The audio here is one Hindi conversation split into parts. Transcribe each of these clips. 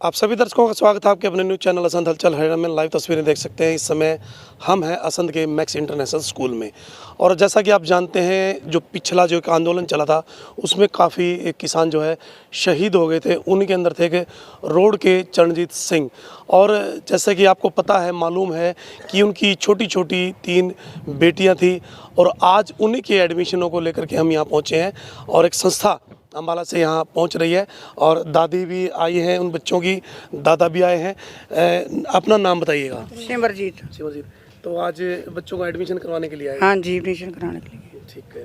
आप सभी दर्शकों का स्वागत है आपके अपने न्यूज़ चैनल असंत हलचल हरियाणा में। लाइव तस्वीरें देख सकते हैं। इस समय हम हैं असंत के मैक्स इंटरनेशनल स्कूल में, और जैसा कि आप जानते हैं जो पिछला जो एक आंदोलन चला था उसमें काफ़ी किसान जो है शहीद हो गए थे। उनके अंदर थे कि रोड के चरणजीत सिंह, और जैसे कि आपको पता है, मालूम है कि उनकी छोटी छोटी 3 बेटियाँ थी, और आज उन्हीं के एडमिशनों को लेकर के हम यहाँ पहुँचे हैं। और एक संस्था अम्बाला से यहाँ पहुँच रही है, और दादी भी आई हैं, उन बच्चों की दादा भी आए हैं। अपना नाम बताइएगा। सिमरजीत। सिमरजीत, तो आज बच्चों का एडमिशन करवाने के लिए आए? हाँ जी, एडमिशन कराने के लिए। ठीक है,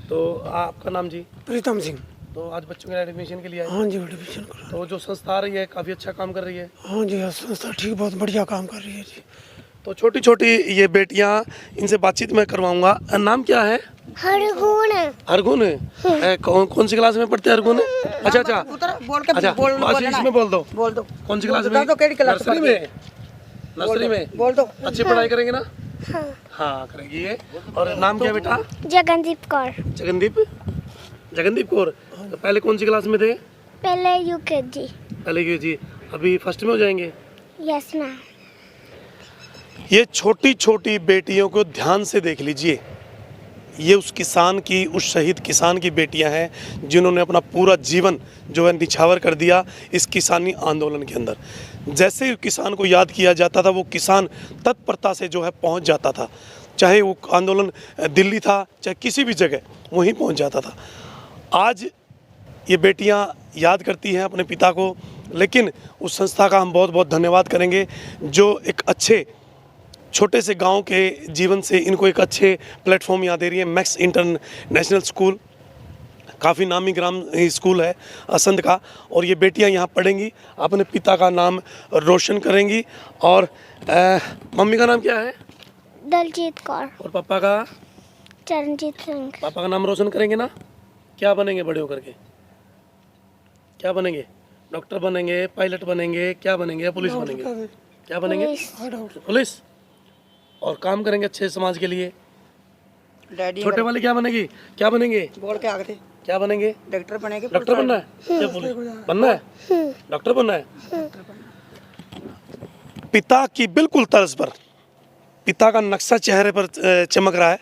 तो आपका नाम जी? प्रीतम सिंह। तो आज बच्चों के एडमिशन के लिए आए? हाँ जी, एडमिशन करा। तो जो संस्था आ रही है काफ़ी अच्छा काम कर रही है? हाँ जी, संस्था ठीक, बहुत बढ़िया काम कर रही है जी। तो छोटी छोटी ये बेटियाँ, इनसे बातचीत मैं करवाऊँगा। नाम क्या है? हरगुन। हरगुन है? कौन सी क्लास में पढ़ते हैं हरगुन? अच्छा बोल के अच्छा, इसमें बोल दो। बोल दो। कौन सी क्लास में? नर्सरी में? नर्सरी में बोल दो। अच्छी पढ़ाई करेंगे ना? हाँ। हाँ करेंगी ये। और नाम क्या बेटा? जगनदीप कौर। जगनदीप कौर। तो पहले कौन सी क्लास में थे? पहले यूकेजी। पहले यूकेजी, अभी फर्स्ट में हो जाएंगे? Yes ma'am. ये छोटी छोटी बेटियों को ध्यान से देख लीजिए। ये उस किसान की, उस शहीद किसान की बेटियां हैं जिन्होंने अपना पूरा जीवन जो है निछावर कर दिया इस किसानी आंदोलन के अंदर। जैसे ही किसान को याद किया जाता था, वो किसान तत्परता से जो है पहुंच जाता था। चाहे वो आंदोलन दिल्ली था, चाहे किसी भी जगह, वहीं पहुंच जाता था। आज ये बेटियां याद करती हैं अपने पिता को, लेकिन उस संस्था का हम बहुत बहुत धन्यवाद करेंगे जो एक अच्छे छोटे से गांव के जीवन से इनको एक अच्छे प्लेटफॉर्म यहाँ दे रही है। मैक्स इंटरनेशनल स्कूल काफ़ी नामी ग्राम स्कूल है असंत का, और ये बेटियाँ यहाँ पढ़ेंगी, अपने पिता का नाम रोशन करेंगी। और मम्मी का नाम क्या है? दलजीत कौर। और पापा का? चरणजीत सिंह। पापा का नाम रोशन करेंगे ना? क्या बनेंगे बड़े होकर के? क्या बनेंगे? डॉक्टर बनेंगे, पायलट बनेंगे, क्या बनेंगे, पुलिस बनेंगे? क्या बनेंगे? पुलिस। और काम करेंगे अच्छे समाज के लिए। डैडी छोटे वाले क्या बनेगी? क्या बनेंगे? बोल के आगे थे। क्या बनेंगे? डॉक्टर बनेंगे। डॉक्टर बनना है? क्या पुलिस बनना है? डॉक्टर बनना है? पिता की बिल्कुल तर्ज पर, पिता का नक्शा चेहरे पर चमक रहा है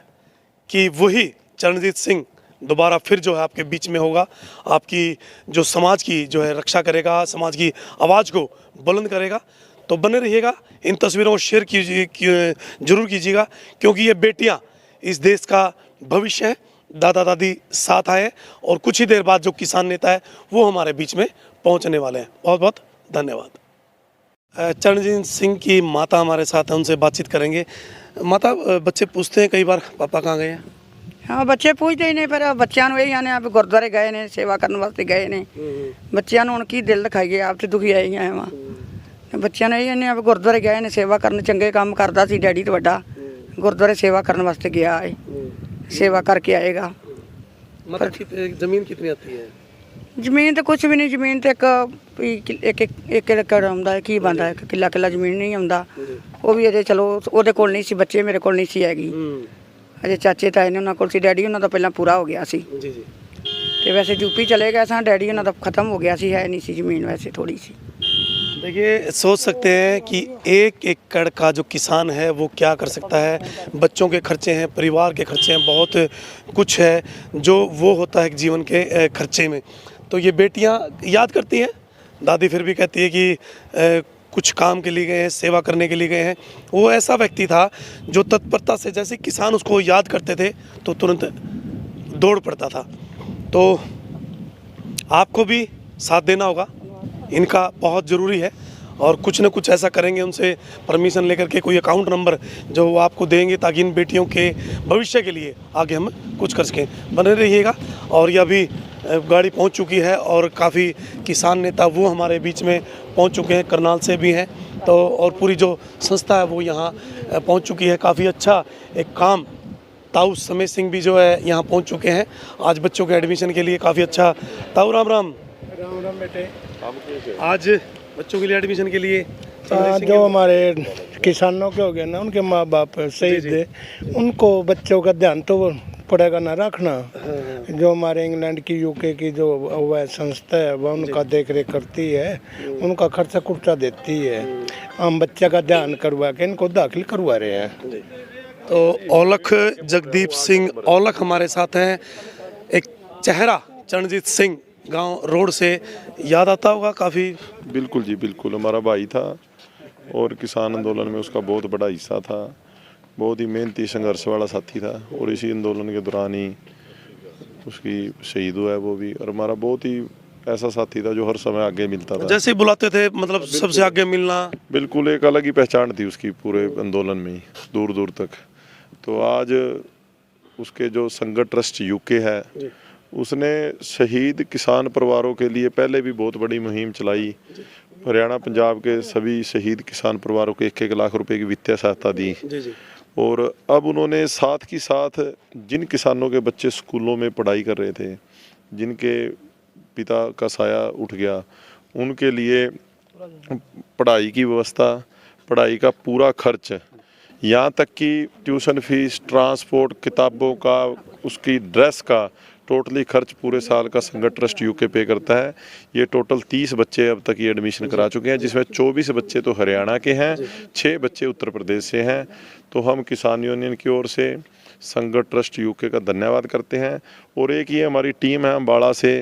कि वही चरणजीत सिंह दोबारा फिर जो है आपके बीच में होगा, आपकी जो समाज की जो है रक्षा करेगा, समाज की आवाज़ को बुलंद करेगा। तो बने रहिएगा, इन तस्वीरों को शेयर जरूर कीजिएगा, क्योंकि ये बेटियां इस देश का भविष्य हैं। दादा दादी साथ आए, और कुछ ही देर बाद जो किसान नेता है वो हमारे बीच में पहुंचने वाले हैं। बहुत बहुत धन्यवाद। चरणजीत सिंह की माता हमारे साथ हैं, उनसे बातचीत करेंगे। माता, बच्चे पूछते हैं कई बार पापा कहाँ गए हैं? हाँ, बच्चे पूछते ही नहीं, पर बच्चों ਨੂੰ ਇਹ ਆਨੇ ਆਪ ਗੁਰਦੁਆਰੇ ਗਏ ਨੇ, ਸੇਵਾ ਕਰਨ ਵਾਸਤੇ ਗਏ ਨੇ। ਬੱਚਿਆਂ ਨੂੰ ਹੁਣ ਕੀ ਦਿਲ ਦਿਖਾਈਏ, ਆਪ ਤੇ ਦੁਖੀ ਆਏ ਆ ਵਾ। ਬੱਚਿਆਂ ਨੇ ਇਹ ਆਨੇ ਆਪ ਗੁਰਦੁਆਰੇ ਗਏ ਨੇ, ਸੇਵਾ ਕਰਨ, ਚੰਗੇ ਕੰਮ ਕਰਦਾ ਸੀ ਡੈਡੀ ਤੋਂ ਵੱਡਾ, ਗੁਰਦੁਆਰੇ ਸੇਵਾ ਕਰਨ ਵਾਸਤੇ ਗਿਆ ਹੈ, सेवा करके आएगा। मतलब जमीन कितनी आती है? ਜ਼ਮੀਨ ਤਾਂ ਕੁਛ ਵੀ ਨਹੀਂ, ਜ਼ਮੀਨ ਤੇ ਇੱਕ ਏਕੜ ਆਉਂਦਾ ਹੈ, ਕੀ ਬੰਦਾ ਹੈ, ਕਿੱਲਾ ਜ਼ਮੀਨ ਨਹੀਂ ਆਉਂਦਾ। ਉਹ ਵੀ ਅਜੇ ਚਲੋ ਉਹਦੇ ਕੋਲ ਨਹੀਂ ਸੀ, ਬੱਚੇ ਮੇਰੇ ਕੋਲ ਨਹੀਂ ਸੀ ਹੈਗੀ। ਅਜੇ ਚਾਚੇ ਤਾਏ ਨੇ ਉਹਨਾਂ ਕੋਲ ਸੀ, ਡੈਡੀ ਉਹਨਾਂ ਦਾ ਪਹਿਲਾਂ ਪੂਰਾ ਹੋ ਗਿਆ ਸੀ ਜੀ ਜੀ। ਤੇ ਵੈਸੇ यूपी चले गए सां, डैडी ਉਹਨਾਂ ਦਾ ਖਤਮ ਹੋ ਗਿਆ ਸੀ, है नहीं सी ਜ਼ਮੀਨ वैसे थोड़ी सी। देखिए, सोच सकते हैं कि 1 एकड़ का जो किसान है वो क्या कर सकता है। बच्चों के खर्चे हैं, परिवार के खर्चे हैं, बहुत कुछ है जो वो होता है जीवन के खर्चे में। तो ये बेटियां याद करती हैं, दादी फिर भी कहती है कि कुछ काम के लिए गए हैं, सेवा करने के लिए गए हैं। वो ऐसा व्यक्ति था जो तत्परता से, जैसे किसान उसको याद करते थे तो तुरंत दौड़ पड़ता था। तो आपको भी साथ देना होगा, इनका बहुत ज़रूरी है। और कुछ न कुछ ऐसा करेंगे, उनसे परमिशन लेकर के कोई अकाउंट नंबर जो वो आपको देंगे, ताकि इन बेटियों के भविष्य के लिए आगे हम कुछ कर सकें। बने रहिएगा। और ये अभी गाड़ी पहुंच चुकी है, और काफ़ी किसान नेता वो हमारे बीच में पहुंच चुके हैं, करनाल से भी हैं। तो और पूरी जो संस्था है वो यहाँ पहुँच चुकी है। काफ़ी अच्छा एक काम, ताऊ समय सिंह भी जो है यहाँ पहुँच चुके हैं आज बच्चों के एडमिशन के लिए। काफ़ी अच्छा। ताऊ राम राम। राम राम बेटे। आज बच्चों के लिए एडमिशन के लिए जो हमारे किसानों के हो गए ना, उनके माँ बाप शहीद थे, उनको बच्चों का ध्यान तो पड़ेगा ना रखना। जो हमारे इंग्लैंड की यूके की जो वह संस्था है वह उनका देख रेख करती है, उनका खर्चा कुर्चा देती है। हम बच्चे का ध्यान करवा के इनको दाखिल करवा रहे हैं। तो औलख जगदीप सिंह औलख हमारे साथ हैं। एक चेहरा चरणजीत सिंह गांव रोड से याद आता होगा काफ़ी। बिल्कुल जी बिल्कुल, हमारा भाई था और किसान आंदोलन में उसका बहुत बड़ा हिस्सा था। बहुत ही मेहनती संघर्ष वाला साथी था और इसी आंदोलन के दौरान ही उसकी शहीद हुआ है वो भी। और हमारा बहुत ही ऐसा साथी था जो हर समय आगे मिलता था। जैसे ही बुलाते थे मतलब सबसे आगे मिलना। बिल्कुल एक अलग ही पहचान थी उसकी पूरे आंदोलन में ही, दूर दूर तक। तो आज उसके जो संगत ट्रस्ट यूके है उसने शहीद किसान परिवारों के लिए पहले भी बहुत बड़ी मुहिम चलाई। हरियाणा पंजाब के सभी शहीद किसान परिवारों को 1-1 लाख रुपए की वित्तीय सहायता दी। और अब उन्होंने साथ ही साथ जिन किसानों के बच्चे स्कूलों में पढ़ाई कर रहे थे, जिनके पिता का साया उठ गया, उनके लिए पढ़ाई की व्यवस्था, पढ़ाई का पूरा खर्च, यहाँ तक कि ट्यूशन फीस, ट्रांसपोर्ट, किताबों का, उसकी ड्रेस का टोटली खर्च पूरे साल का संगत ट्रस्ट यूके पे करता है। ये टोटल 30 बच्चे अब तक ये एडमिशन करा चुके हैं, जिसमें 24 बच्चे तो हरियाणा के हैं, 6 बच्चे उत्तर प्रदेश से हैं। तो हम किसान यूनियन की ओर से संगत ट्रस्ट यूके का धन्यवाद करते हैं। और एक ये हमारी टीम है अम्बाड़ा से,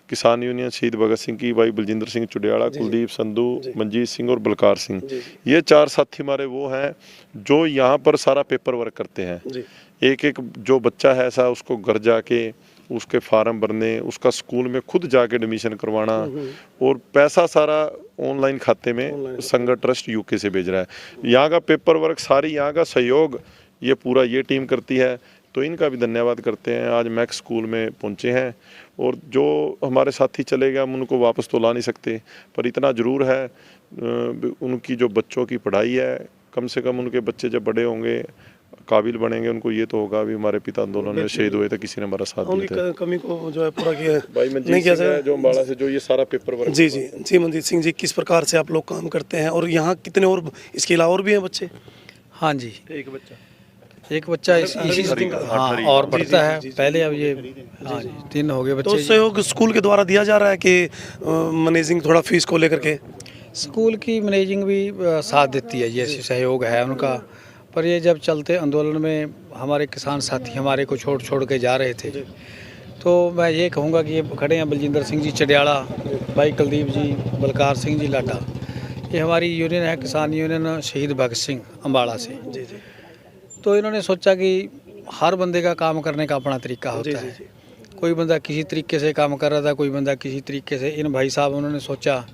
किसान यूनियन शहीद भगत सिंह की, भाई बलजिंदर सिंह चुडियाड़ा, कुलदीप संधू, मंजीत सिंह और बलकार सिंह। ये 4 साथी हमारे वो हैं जो यहाँ पर सारा पेपर वर्क करते हैं। एक एक जो बच्चा है ऐसा उसको घर जाके उसके फार्म भरने, उसका स्कूल में खुद जाके एडमिशन करवाना, और पैसा सारा ऑनलाइन खाते में संगत ट्रस्ट यूके से भेज रहा है। यहाँ का पेपर वर्क, सारी यहाँ का सहयोग ये पूरा ये टीम करती है। तो इनका भी धन्यवाद करते हैं। आज मैक्स स्कूल में पहुँचे हैं और जो हमारे साथी चले गए हम उनको वापस तो ला नहीं सकते, पर इतना ज़रूर है उनकी जो बच्चों की पढ़ाई है, कम से कम उनके बच्चे जब बड़े होंगे, काबिल बनेंगे, उनको ये तो होगा भी हमारे पिता आंदोलन में शहीद हुए थे, किसी ने हमारा साथ दिया था। कमी को जो है पूरा किया भाई मंजीत सिंह है जो अम्बाड़ा से जो ये सारा पेपर वर्क। जी मंजीत सिंह जी, किस प्रकार से आप लोग काम करते हैं और यहाँ कितने और इसके अलावा और भी हैं बच्चे? हाँ जी, एक बच्चा इसी हाँ और पढ़ता है पहले। अब ये हाँ जी 3 हो गए बच्चे। तो सहयोग स्कूल के द्वारा दिया जा रहा है कि मैनेजिंग थोड़ा फीस को लेकर के? स्कूल की मैनेजिंग भी साथ देती है, ये सहयोग है उनका। पर ये जब चलते आंदोलन में हमारे किसान साथी हमारे को छोड़ के जा रहे थे, तो मैं ये कहूँगा कि ये खड़े हैं बलजिंदर सिंह जी चडियाड़ा, भाई कुलदीप जी, बलकार सिंह जी लाटा, ये हमारी यूनियन है किसान यूनियन शहीद भगत सिंह अम्बाड़ा से। तो इन्होंने सोचा कि हर बंदे का काम करने का अपना तरीका होता है। कोई बंदा किसी तरीके से काम कर रहा था, कोई बंदा किसी तरीके से। इन भाई साहब उन्होंने सोचा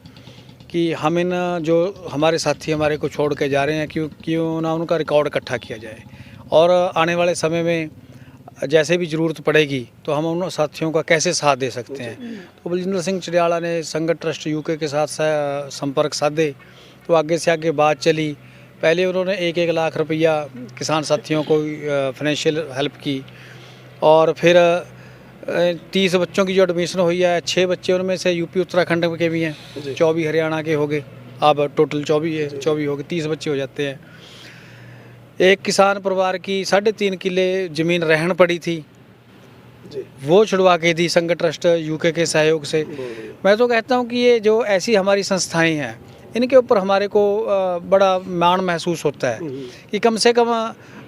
कि हम इन जो हमारे साथी हमारे को छोड़ के जा रहे हैं, क्यों ना उनका रिकॉर्ड इकट्ठा किया जाए, और आने वाले समय में जैसे भी ज़रूरत पड़ेगी तो हम उन साथियों का कैसे साथ दे सकते हैं। तो बलजिंदर सिंह चडियाड़ा ने संगत ट्रस्ट यूके के साथ संपर्क साधे, तो आगे से आगे बात चली। पहले उन्होंने 1-1 लाख रुपया किसान साथियों को फाइनेंशियल हेल्प की, और फिर 30 बच्चों की जो एडमिशन हुई है, 6 बच्चे उनमें से यूपी उत्तराखंड के भी हैं, 24 हरियाणा के हो गए। अब टोटल 24 हो गए, 30 बच्चे हो जाते हैं। एक किसान परिवार की 3.5 किले ज़मीन रहन पड़ी थी, वो छुड़वा के दी संगत ट्रस्ट यूके के सहयोग से। मैं तो कहता हूँ कि ये जो ऐसी हमारी संस्थाएं हैं, इनके ऊपर हमारे को बड़ा मान महसूस होता है कि कम से कम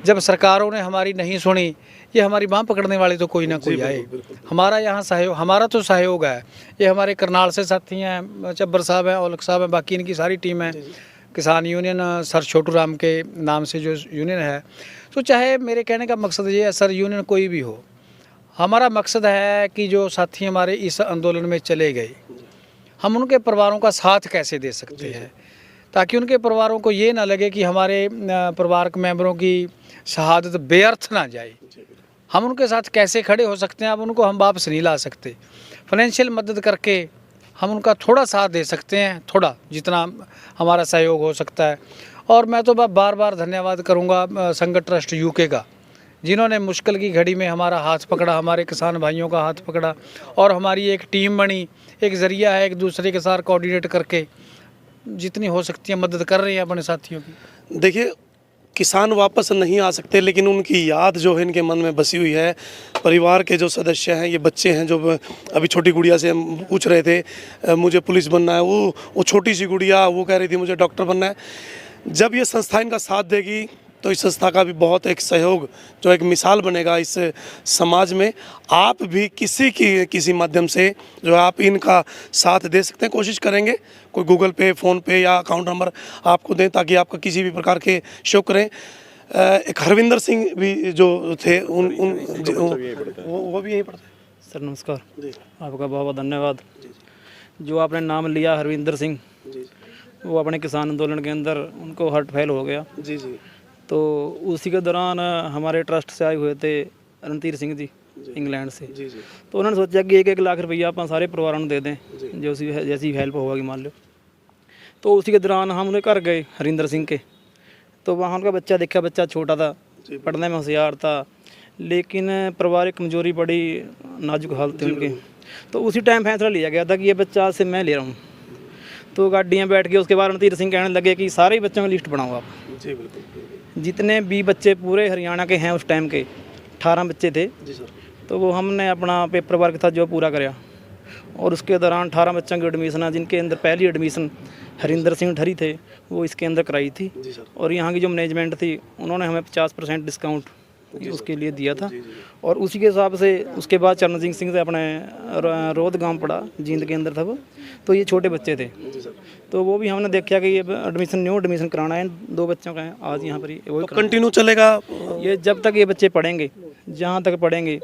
जब सरकारों ने हमारी नहीं सुनी, ये हमारी बाँह पकड़ने वाले तो कोई ना कोई आए। हमारा यहाँ सहयोग, हमारा तो सहयोग है। ये हमारे करनाल से साथी हैं, चब्बर साहब हैं, औलख साहब हैं, बाकी इनकी सारी टीम है। किसान यूनियन सर छोटू राम के नाम से जो यूनियन है, तो चाहे मेरे कहने का मकसद ये है, सर यूनियन कोई भी हो, हमारा मकसद है कि जो साथी हमारे इस आंदोलन में चले गए, हम उनके परिवारों का साथ कैसे दे सकते हैं, ताकि उनके परिवारों को ये ना लगे कि हमारे परिवार के मेंबरों की शहादत बेअर्थ ना जाए। हम उनके साथ कैसे खड़े हो सकते हैं। अब उनको हम वापस नहीं ला सकते, फाइनेंशियल मदद करके हम उनका थोड़ा साथ दे सकते हैं, थोड़ा जितना हमारा सहयोग हो सकता है। और मैं तो बार बार धन्यवाद करूंगा संगत ट्रस्ट यूके का, जिन्होंने मुश्किल की घड़ी में हमारा हाथ पकड़ा, हमारे किसान भाइयों का हाथ पकड़ा, और हमारी एक टीम बनी, एक ज़रिया है, एक दूसरे के साथ कोऑर्डिनेट करके जितनी हो सकती है मदद कर रहे हैं अपने साथियों की। देखिए, किसान वापस नहीं आ सकते, लेकिन उनकी याद जो है इनके मन में बसी हुई है। परिवार के जो सदस्य हैं, ये बच्चे हैं, जो अभी छोटी गुड़िया से हम पूछ रहे थे मुझे पुलिस बनना है, वो छोटी सी गुड़िया वो कह रही थी मुझे डॉक्टर बनना है। जब ये संस्था इनका साथ देगी तो इस संस्था का भी बहुत एक सहयोग जो एक मिसाल बनेगा इस समाज में। आप भी किसी माध्यम से जो है आप इनका साथ दे सकते हैं, कोशिश करेंगे कोई गूगल पे, फ़ोन पे या अकाउंट नंबर आपको दें ताकि आपका किसी भी प्रकार के शो करें। एक हरविंदर सिंह भी जो थे वो भी यहीं पढ़ते हैं। सर नमस्कार जी आपका बहुत बहुत धन्यवाद। जो आपने नाम लिया हरविंदर सिंह, वो अपने किसान आंदोलन के अंदर उनको हार्ट फेल हो गया, जी जी तो उसी के दौरान हमारे ट्रस्ट से आए हुए थे रणधीर सिंह जी इंग्लैंड से। जी जी तो उन्होंने सोचा कि 1-1 लाख रुपया अपन सारे परिवारों को दे दें जो जैसी हेल्प होगी मान लो। तो उसी के दौरान हम उन्हें घर गए हरिंदर सिंह के, तो वहाँ उनका बच्चा देखा, बच्चा छोटा था, पढ़ने में होशियार था, लेकिन पारिवारिक कमजोरी बड़ी नाजुक हालत थी उनकी। तो उसी टाइम फैसला लिया गया था कि ये बच्चा आज से मैं ले रहा हूँ। तो गाड़ियाँ बैठ के उसके बाद रणधीर सिंह कहने लगे कि सारे ही बच्चों की लिस्ट बनाओ आप। जी बिल्कुल। जितने भी बच्चे पूरे हरियाणा के हैं उस टाइम के 18 बच्चे थे, जी सर। तो वो हमने अपना पेपर वर्क था जो पूरा कराया। और उसके दौरान 18 बच्चों की एडमिशन है, जिनके अंदर पहली एडमिशन हरिंदर सिंह ठरी थे वो इसके अंदर कराई थी। जी सर। और यहाँ की जो मैनेजमेंट थी उन्होंने हमें 50% डिस्काउंट उसके लिए दिया था। और उसी के हिसाब से उसके बाद चरणजीत सिंह से अपने रोध गांव पड़ा, जींद के अंदर था वो, तो ये छोटे बच्चे थे। तो वो भी हमने देखा कि ये न्यू एडमिशन कराना है, 2 बच्चों का है आज यहाँ पर वो कंटिन्यू चलेगा ये जब तक ये बच्चे पढ़ेंगे, जहाँ तक पढ़ेंगे,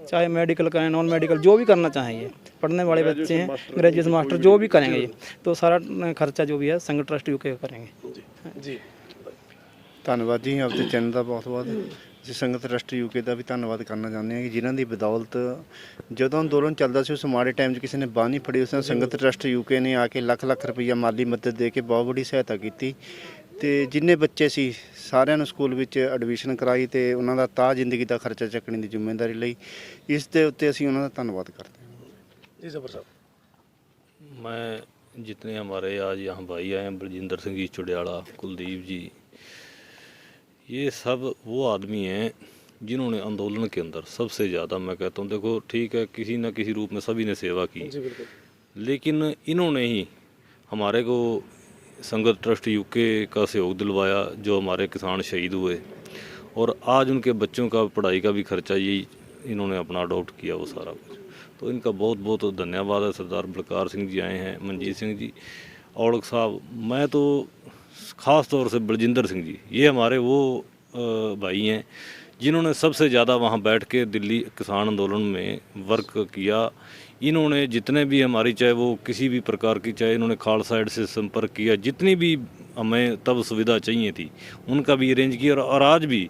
चाहे मेडिकल करें, नॉन मेडिकल, जो भी करना चाहेंगे, पढ़ने वाले बच्चे हैं, ग्रेजुएशन मास्टर जो भी करेंगे ये, तो सारा खर्चा जो भी है संघ ट्रस्ट यूके करेंगे। जी ਧੰਨਵਾਦ ਜੀ ਆਪਦੇ ਚੈਨਲ ਦਾ ਬਹੁਤ-ਬਹੁਤ। ਅਸੀਂ ਸੰਗਤ ਟਰੱਸਟ ਯੂਕੇ ਦਾ ਵੀ ਧੰਨਵਾਦ ਕਰਨਾ ਚਾਹੁੰਦੇ ਹਾਂ ਕਿ ਜਿਨ੍ਹਾਂ ਦੀ ਬਦੌਲਤ ਜਦੋਂ ਅੰਦੋਲਨ ਚੱਲਦਾ ਸੀ ਉਸ ਮਾੜੇ ਟਾਈਮ 'ਚ ਕਿਸੇ ਨੇ ਬਾਂਹ ਨਹੀਂ ਫੜੀ, ਉਸ ਨਾਲ ਸੰਗਤ ਟਰੱਸਟ ਯੂਕੇ ਨੇ ਆ ਕੇ ਲੱਖ ਰੁਪਈਆ ਮਾਲੀ ਮਦਦ ਦੇ ਕੇ ਬਹੁਤ ਬੜੀ ਸਹਾਇਤਾ ਕੀਤੀ ਤੇ ਜਿੰਨੇ ਬੱਚੇ ਸੀ ਸਾਰਿਆਂ ਨੂੰ ਸਕੂਲ ਵਿੱਚ ਐਡਮਿਸ਼ਨ ਕਰਾਈ ਤੇ ਉਹਨਾਂ ਦਾ ਤਾਂ ਜ਼ਿੰਦਗੀ ਦਾ ਖਰਚਾ ਚੱਕਣ ਦੀ ਜ਼ਿੰਮੇਵਾਰੀ ਲਈ। ਇਸ ਦੇ ਉੱਤੇ ਅਸੀਂ ਉਹਨਾਂ ਦਾ ਧੰਨਵਾਦ ਕਰਦੇ ਹਾਂ। जी जबर साहब। मैं जितने हमारे आज यहाँ भाई आए हैं, बलजिंदर सिंह जी चुडियाला, कुलदीप जी, ये सब वो आदमी हैं जिन्होंने आंदोलन के अंदर सबसे ज़्यादा, मैं कहता हूँ, देखो ठीक है किसी न किसी रूप में सभी ने सेवा की, लेकिन इन्होंने ही हमारे को संगत ट्रस्ट यूके का सहयोग दिलवाया, जो हमारे किसान शहीद हुए, और आज उनके बच्चों का पढ़ाई का भी खर्चा यही इन्होंने अपना अडॉप्ट किया वो सारा कुछ। तो इनका बहुत बहुत धन्यवाद है। सरदार बलकार सिंह जी आए हैं, मनजीत सिंह जी, औड़क साहब, मैं तो ख़ास तौर से बलजिंदर सिंह जी, ये हमारे वो भाई हैं जिन्होंने सबसे ज़्यादा वहाँ बैठ के दिल्ली किसान आंदोलन में वर्क किया। इन्होंने जितने भी हमारी, चाहे वो किसी भी प्रकार की, चाहे इन्होंने खालसा साइड से संपर्क किया, जितनी भी हमें तब सुविधा चाहिए थी उनका भी अरेंज किया। और आज भी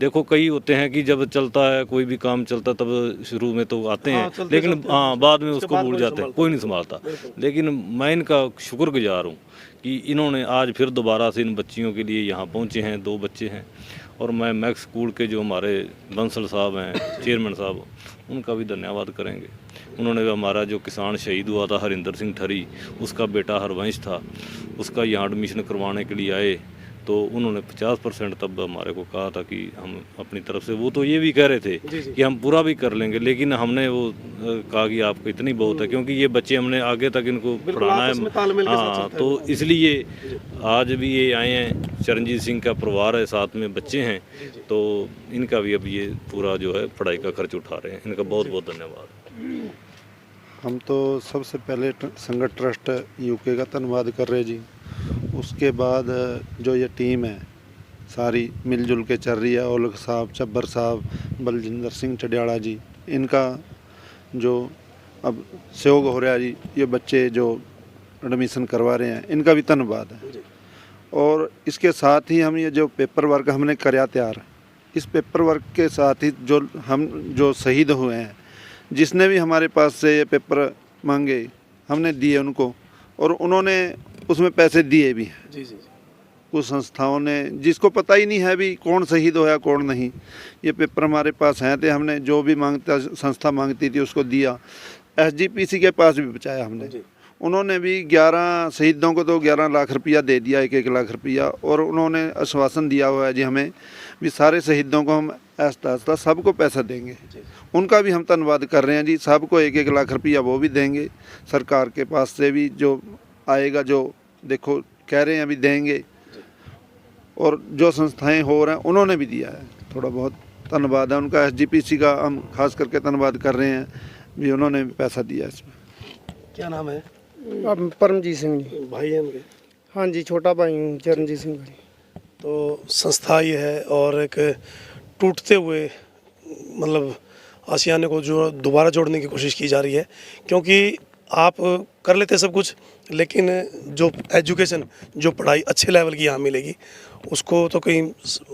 देखो कई होते हैं कि जब चलता है कोई भी काम चलता तब शुरू में तो आते हैं, लेकिन हाँ बाद में उसको भूल जाते हैं, कोई नहीं संभालता। लेकिन मैं इनका शुक्रगुजार हूँ कि इन्होंने आज फिर दोबारा से इन बच्चियों के लिए यहाँ पहुँचे हैं। 2 बच्चे हैं, और मैं मैक्स स्कूल के जो हमारे बंसल साहब हैं, चेयरमैन साहब, उनका भी धन्यवाद करेंगे। उन्होंने हमारा जो किसान शहीद हुआ था हरिंदर सिंह ठरी, उसका बेटा हरवंश था, उसका यहाँ एडमिशन करवाने के लिए आए, तो उन्होंने 50% तब हमारे को कहा था कि हम अपनी तरफ से, वो तो ये भी कह रहे थे कि हम पूरा भी कर लेंगे, लेकिन हमने वो कहा कि आपको इतनी बहुत है, क्योंकि ये बच्चे हमने आगे तक इनको पढ़ाना है। हाँ, तो इसलिए आज भी ये आए हैं, चरणजीत सिंह का परिवार है, साथ में बच्चे हैं, तो इनका भी अब ये पूरा जो है पढ़ाई का खर्च उठा रहे हैं। इनका बहुत बहुत धन्यवाद। हम तो सबसे पहले संगत ट्रस्ट यूके का धन्यवाद कर रहे जी। उसके बाद जो ये टीम है सारी मिलजुल के चल रही है, औलख साहब, चब्बर साहब, बलजिंदर सिंह चडियाला जी, इनका जो अब सहयोग हो रहा है जी, ये बच्चे जो एडमिशन करवा रहे हैं इनका भी धन्यवाद है। और इसके साथ ही हम ये जो पेपर वर्क हमने कराया तैयार, इस पेपर वर्क के साथ ही जो शहीद हुए हैं, जिसने भी हमारे पास से ये पेपर मांगे हमने दिए उनको, और उन्होंने उसमें पैसे दिए भी हैं। जी जी। कुछ संस्थाओं ने, जिसको पता ही नहीं है भी कौन शहीद होया कौन नहीं, ये पेपर हमारे पास हैं, तो हमने जो भी मांगता संस्था मांगती थी उसको दिया। SGPC के पास भी पहुँचाया हमने, उन्होंने भी 11 शहीदों को तो 11 लाख रुपया दे दिया, 1-1 लाख रुपया, और उन्होंने आश्वासन दिया हुआ है जी हमें भी सारे शहीदों को हम आस्ता आस्ता सबको पैसा देंगे। उनका भी हम धन्यवाद कर रहे हैं जी। सबको 1-1 लाख रुपया वो भी देंगे, सरकार के पास से भी जो आएगा, जो देखो कह रहे हैं अभी देंगे, और जो संस्थाएं हो रहे हैं उन्होंने भी दिया है। थोड़ा बहुत धन्यवाद है उनका। SGPC का हम खास करके धन्यवाद कर रहे हैं भी उन्होंने भी पैसा दिया इसमें। क्या नाम है? अब परमजीत सिंह जी। भाई है उनके? हाँ जी, छोटा भाई हूँ चरणजीत सिंह भाई। तो संस्था ये है और एक टूटते हुए मतलब आशियाने को जो दोबारा जोड़ने की कोशिश की जा रही है, क्योंकि आप कर लेते सब कुछ, लेकिन जो एजुकेशन, जो पढ़ाई अच्छे लेवल की यहाँ मिलेगी, उसको तो कहीं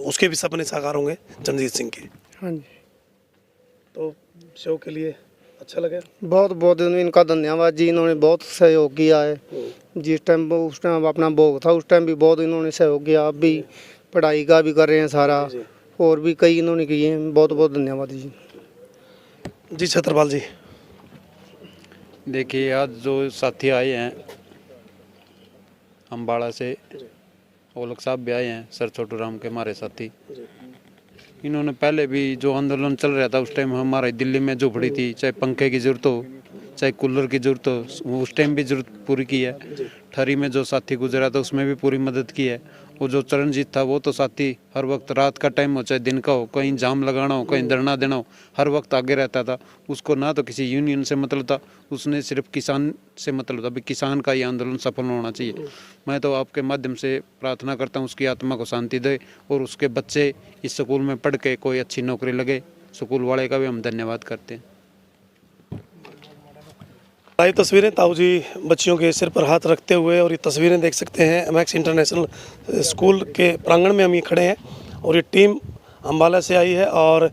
उसके भी सपने साकार होंगे चरणजीत सिंह के। हाँ जी, तो शो के लिए अच्छा लगा। बहुत बहुत इनका धन्यवाद जी, इन्होंने बहुत सहयोग किया है। जिस टाइम उस टाइम अपना भोग था उस टाइम भी बहुत इन्होंने सहयोग किया, अब भी पढ़ाई का भी कर रहे हैं सारा, और भी कई इन्होंने किए हैं। बहुत बहुत धन्यवाद जी। जी छत्रपाल जी। देखिए, आज जो साथी आए हैं अम्बाड़ा से, वो लोग साहब भी आए हैं, सर छोटू राम के हमारे साथी। इन्होंने पहले भी जो आंदोलन चल रहा था उस टाइम हमारे दिल्ली में झोपड़ी थी, चाहे पंखे की ज़रूरत हो चाहे कूलर की ज़रूरत हो, उस टाइम भी ज़रूरत पूरी की है। ठरी में जो साथी गुजरा था उसमें भी पूरी मदद की है। वो जो चरणजीत था वो तो साथी हर वक्त, रात का टाइम हो चाहे दिन का हो, कहीं जाम लगाना हो, कहीं धरना देना हो, हर वक्त आगे रहता था। उसको ना तो किसी यूनियन से मतलब था, उसने सिर्फ किसान से मतलब था, भी किसान का ये आंदोलन सफल होना चाहिए। मैं तो आपके माध्यम से प्रार्थना करता हूँ उसकी आत्मा को शांति दे, और उसके बच्चे इस स्कूल में पढ़ के कोई अच्छी नौकरी लगे। स्कूल वाले का भी हम धन्यवाद करते हैं। लाइव तस्वीरें ताऊ जी बच्चियों के सिर पर हाथ रखते हुए, और ये तस्वीरें देख सकते हैं MX इंटरनेशनल स्कूल के प्रांगण में हम ये खड़े हैं, और ये टीम अम्बाला से आई है, और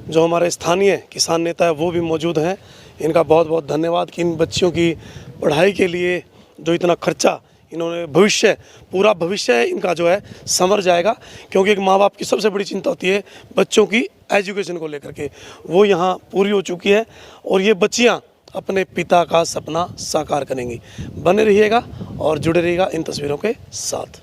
जो हमारे स्थानीय किसान नेता है वो भी मौजूद हैं। इनका बहुत बहुत धन्यवाद कि इन बच्चियों की पढ़ाई के लिए जो इतना खर्चा इन्होंने, भविष्य, पूरा भविष्य इनका जो है संवर जाएगा, क्योंकि एक माँ बाप की सबसे बड़ी चिंता होती है बच्चों की एजुकेशन को लेकर के, वो यहाँ पूरी हो चुकी है, और ये बच्चियाँ अपने पिता का सपना साकार करेंगी। बने रहिएगा और जुड़े रहिएगा इन तस्वीरों के साथ।